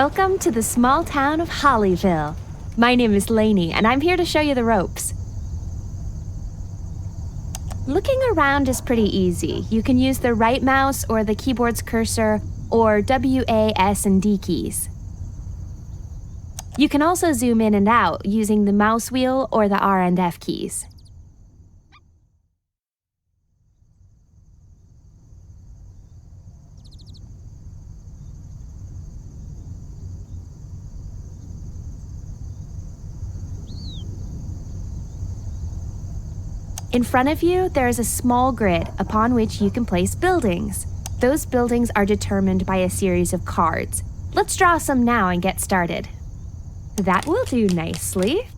Welcome to the small town of Hollyville. My name is Lainey, and I'm here to show you the ropes. Looking around is pretty easy. You can use the right mouse or the keyboard's cursor, or W, A, S, and D keys. You can also zoom in and out using the mouse wheel or the R and F keys. In front of you, there is a small grid upon which you can place buildings. Those buildings are determined by a series of cards. Let's draw some now and get started. That will do nicely.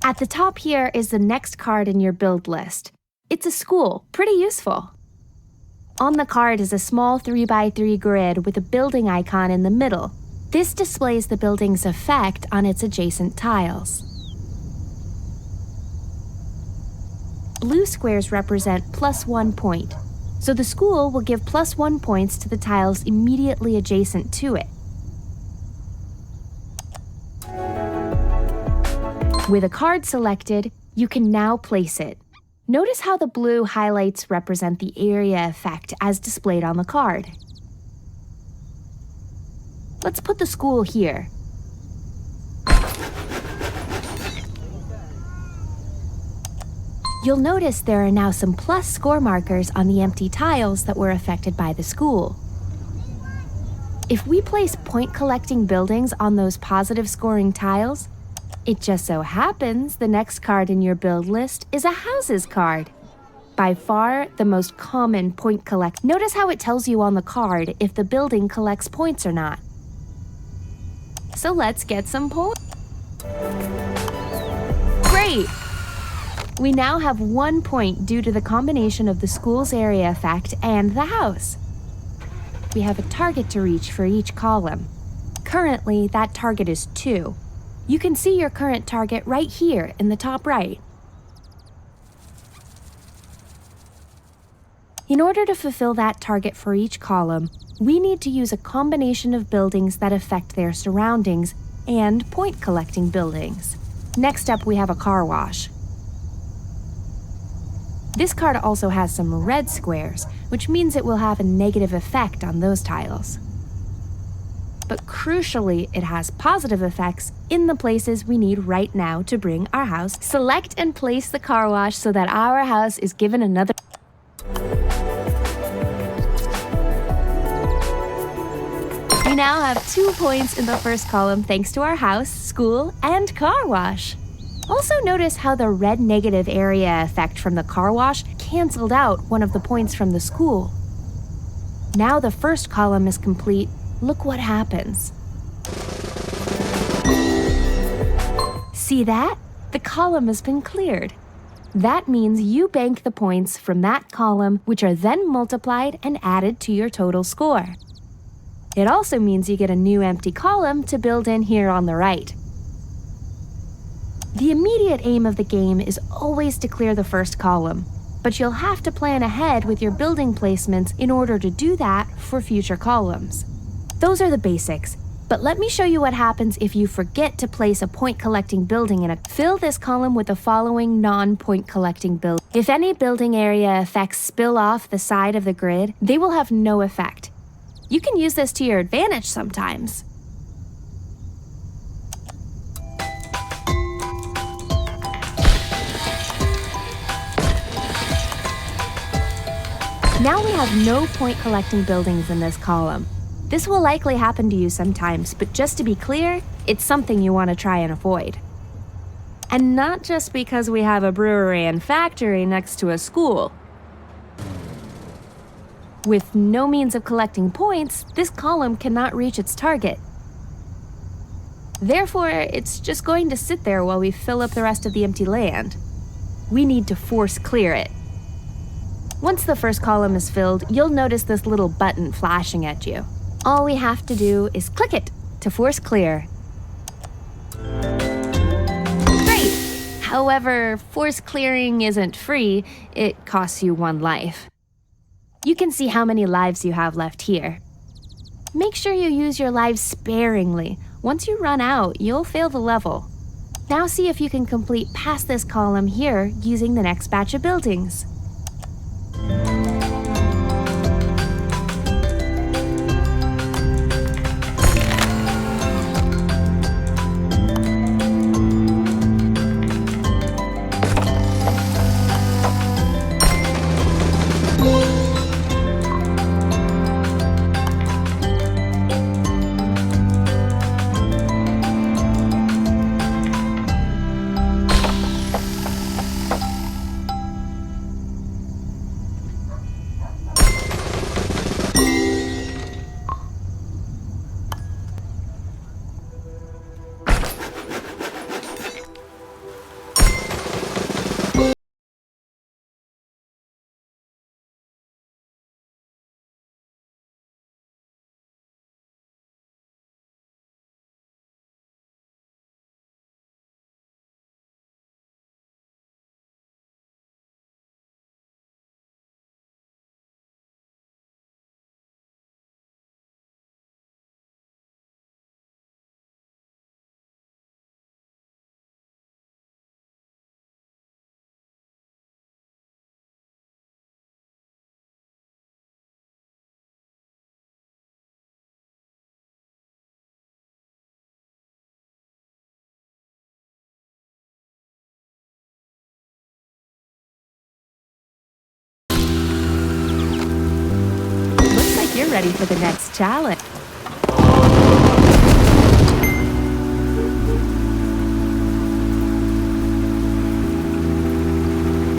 At the top here is the next card in your build list. It's a school, pretty useful. On the card is a small 3x3 grid with a building icon in the middle. This displays the building's effect on its adjacent tiles. Blue squares represent +1 point, so the school will give +1 points to the tiles immediately adjacent to it. With a card selected, you can now place it. Notice how the blue highlights represent the area effect as displayed on the card. Let's put the school here. You'll notice there are now some plus score markers on the empty tiles that were affected by the school. If we place point-collecting buildings on those positive scoring tiles, it just so happens the next card in your build list is a houses card. By far the most common point collect. Notice how it tells you on the card if the building collects points or not. So let's get some points. Great! We now have 1 point due to the combination of the school's area effect and the house. We have a target to reach for each column. Currently, that target is 2. You can see your current target right here in the top right. In order to fulfill that target for each column, we need to use a combination of buildings that affect their surroundings and point-collecting buildings. Next up, we have a car wash. This card also has some red squares, which means it will have a negative effect on those tiles. But crucially, it has positive effects in the places we need right now to bring our house. Select and place the car wash so that our house is given another. We now have 2 points in the first column thanks to our house, school, and car wash. Also notice how the red negative area effect from the car wash canceled out one of the points from the school. Now the first column is complete. Look what happens. See that? The column has been cleared. That means you bank the points from that column, which are then multiplied and added to your total score. It also means you get a new empty column to build in here on the right. The immediate aim of the game is always to clear the first column, but you'll have to plan ahead with your building placements in order to do that for future columns. Those are the basics, but let me show you what happens if you forget to place a point-collecting building in a. Fill this column with the following non-point-collecting buildings. If any building area effects spill off the side of the grid, they will have no effect. You can use this to your advantage sometimes. Now we have no point-collecting buildings in this column. This will likely happen to you sometimes, but just to be clear, it's something you want to try and avoid. And not just because we have a brewery and factory next to a school. With no means of collecting points, this column cannot reach its target. Therefore, it's just going to sit there while we fill up the rest of the empty land. We need to force clear it. Once the first column is filled, you'll notice this little button flashing at you. All we have to do is click it to force clear. Great! However, force clearing isn't free, it costs you 1 life. You can see how many lives you have left here. Make sure you use your lives sparingly. Once you run out, you'll fail the level. Now see if you can complete past this column here using the next batch of buildings. Looks like you're ready for the next challenge.